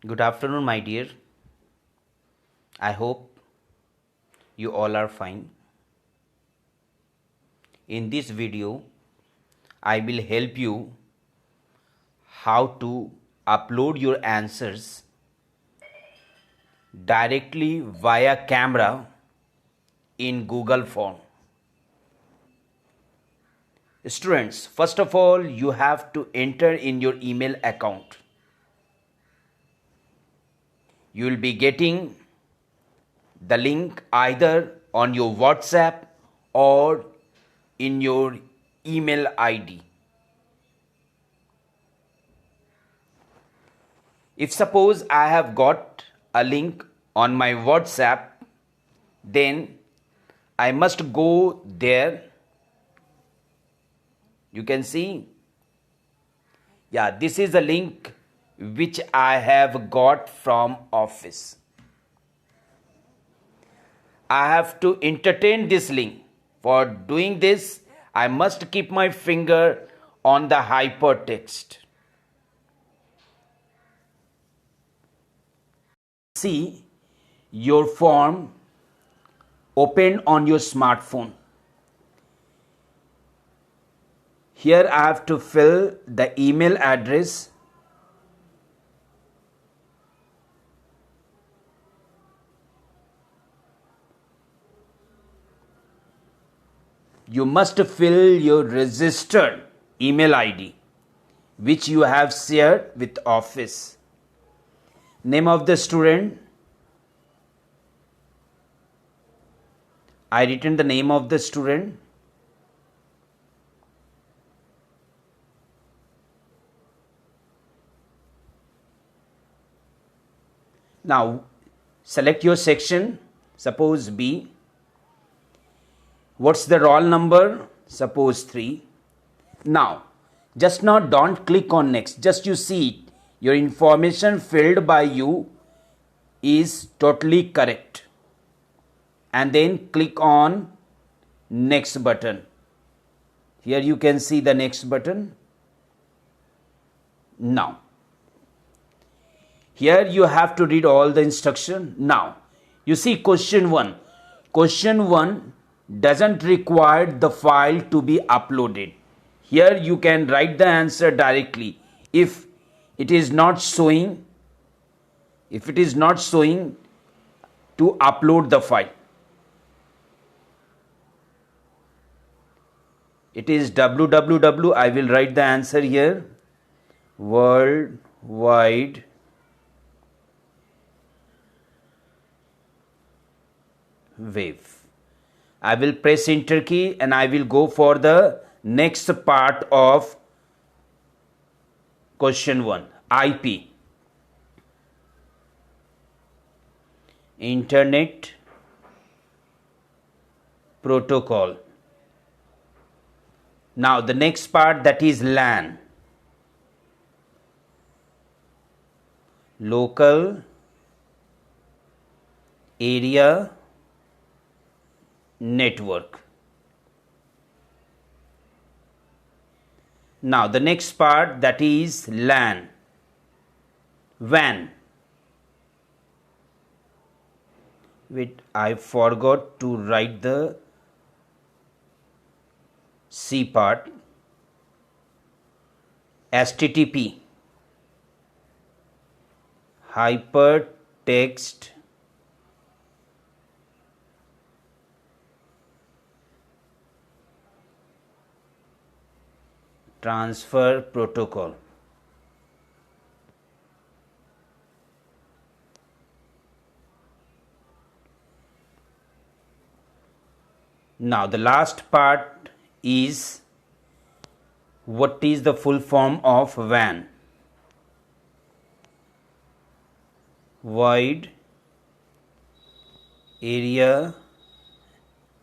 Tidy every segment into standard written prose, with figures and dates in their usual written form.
Good afternoon, my dear. I hope you all are fine. In this video, I will help you how to upload your answers directly via camera in Google Form. Students, first of all, you have to enter in your email account. You will be getting the link either on your WhatsApp or in your email ID. If suppose I have got a link on my WhatsApp, then I must go there. You can see, this is a link which I have got from office. I have to entertain this link. For doing this, I must keep my finger on the hypertext. See your form open on your smartphone. Here I have to fill the email address. You must fill your registered email ID which you have shared with office. Name of the student. I written the name of the student. Now select your section. Suppose B. What's the roll number? Suppose 3. Now don't click on next. Just you see it. Your information filled by you is totally correct. And then click on next button. Here you can see the next button. Now here you have to read all the instruction. Now you see question 1. Question 1 doesn't require the file to be uploaded. Here you can write the answer directly. If it is not showing to upload the file. It is www. I will write the answer here. World Wide Web. I will press enter key and I will go for the next part of question 1. IP. Internet Protocol. Now the next part, that is LAN. Local Area Network. Now the next part, that is LAN. WAN. Wait, I forgot to write the C part. HTTP. Hypertext Transfer Protocol. Now the last part is, what is the full form of WAN? Wide Area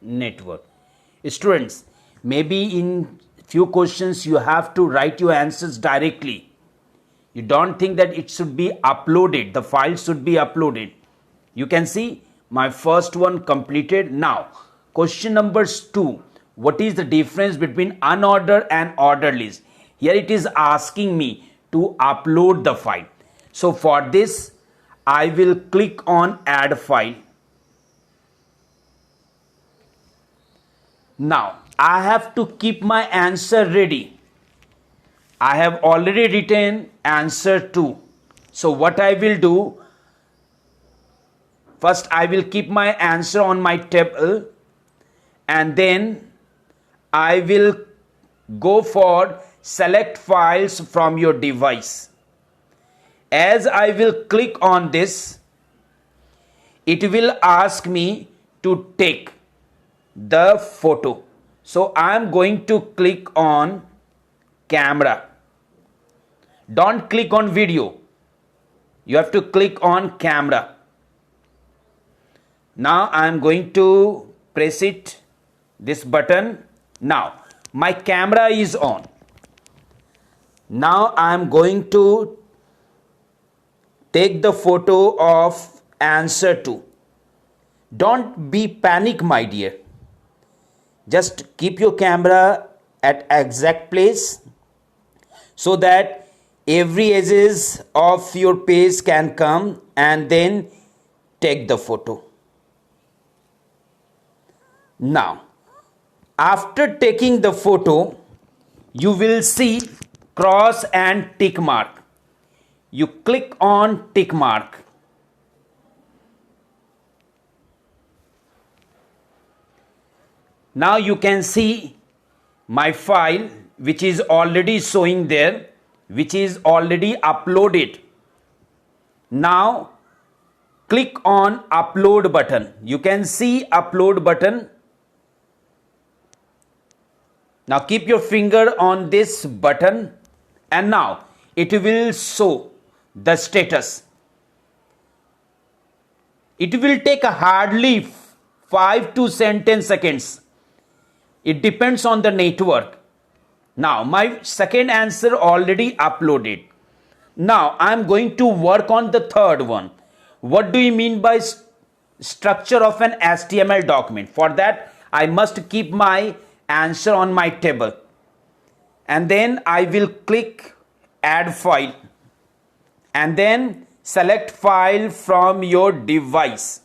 Network. Students, maybe in few questions you have to write your answers directly. You don't think that it should be uploaded. The file should be uploaded. You can see my first one completed. Now question number 2. What is the difference between unordered and ordered list? Here it is asking me to upload the file. So for this, I will click on add file. Now I have to keep my answer ready. I have already written answer 2. So what I will do, first I will keep my answer on my table, and then I will go for select files from your device. As I will click on this, it will ask me to take the photo. So I am going to click on camera. Don't click on video. You have to click on camera. Now I am going to press it, this button. Now my camera is on. Now I am going to take the photo of answer 2. Don't be panic, my dear. Just keep your camera at exact place so that every edges of your page can come, and then take the photo. Now, after taking the photo, you will see cross and tick mark. You click on tick mark. Now you can see my file, which is already showing there, which is already uploaded. Now click on upload button. You can see upload button. Now keep your finger on this button, and now it will show the status. It will take hardly 5 to 10 seconds. It depends on the network. Now my second answer already uploaded. Now I am going to work on the third one. What do you mean by structure of an HTML document? For that, I must keep my answer on my table, and then I will click add file, and then select file from your device,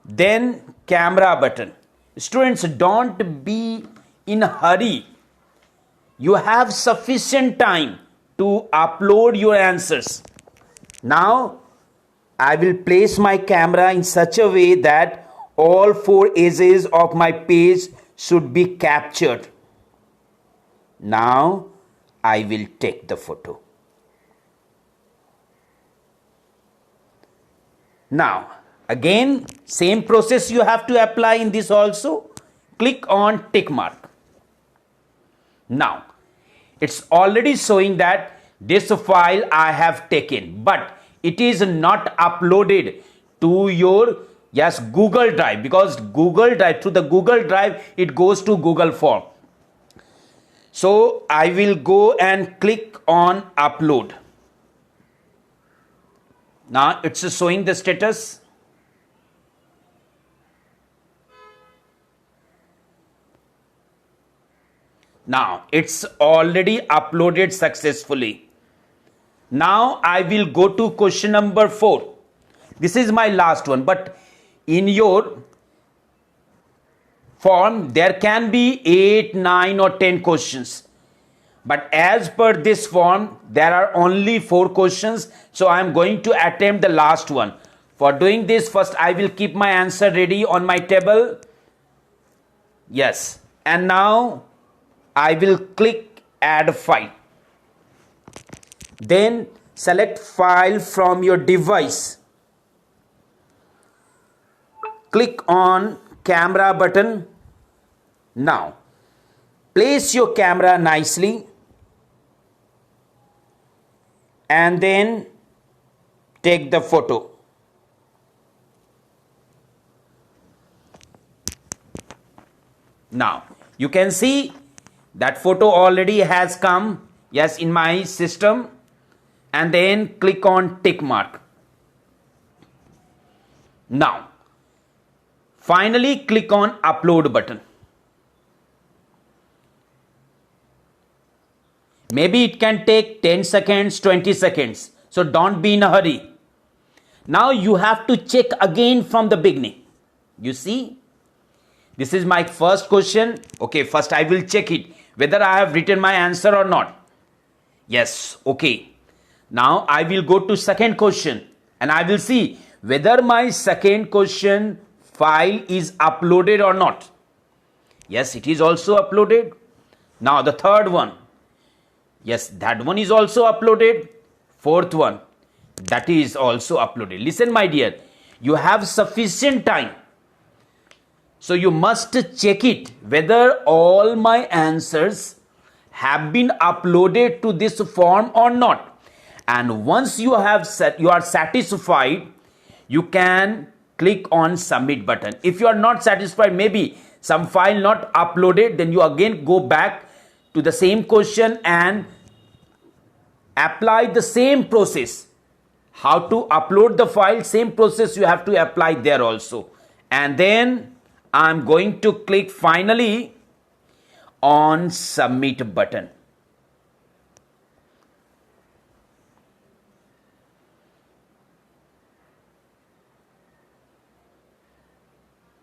then camera button. Students, don't be in a hurry. You have sufficient time to upload your answers. Now I will place my camera in such a way that all 4 edges of my page should be captured. Now I will take the photo. Now again, same process you have to apply in this also. Click on tick mark. Now it's already showing that this file I have taken, but it is not uploaded to your Google Drive, because Google Drive, through the Google Drive, it goes to Google Form. So I will go and click on upload. Now it's showing the status. Now it's already uploaded successfully. Now I will go to question number 4. This is my last one, but in your form there can be 8, 9 or 10 questions. But as per this form, there are only 4 questions. So I am going to attempt the last one. For doing this, first I will keep my answer ready on my table. Yes. And now I will click add file. Then select file from your device. Click on camera button. Now place your camera nicely, and then take the photo. Now you can see that photo already has come, yes, in my system, and then click on tick mark. Now finally click on upload button. Maybe it can take 10 seconds, 20 seconds. So don't be in a hurry. Now you have to check again from the beginning. You see, this is my first question. Okay, first I will check it whether I have written my answer or not. Yes, okay. Now I will go to second question and I will see whether my second question file is uploaded or not. Yes, it is also uploaded. Now the third one. Yes, that one is also uploaded. Fourth one, that is also uploaded. Listen, my dear, you have sufficient time. So you must check it whether all my answers have been uploaded to this form or not. And once you have you are satisfied, you can click on submit button. If you are not satisfied, maybe some file not uploaded, then you again go back to the same question and apply the same process. How to upload the file, same process you have to apply there also. And then I'm going to click finally on submit button.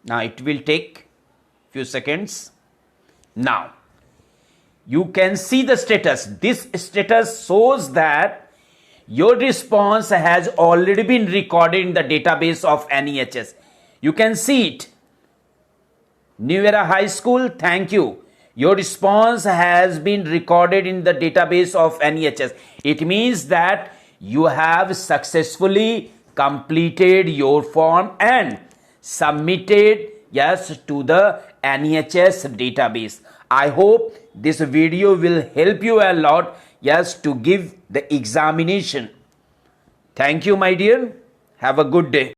Now it will take few seconds. Now you can see the status. This status shows that your response has already been recorded in the database of NEHS. You can see it. New Era High School, thank you. Your response has been recorded in the database of NEHS. It means that you have successfully completed your form and submitted, yes, to the NEHS database. I hope this video will help you a lot, yes, to give the examination. Thank you, my dear. Have a good day.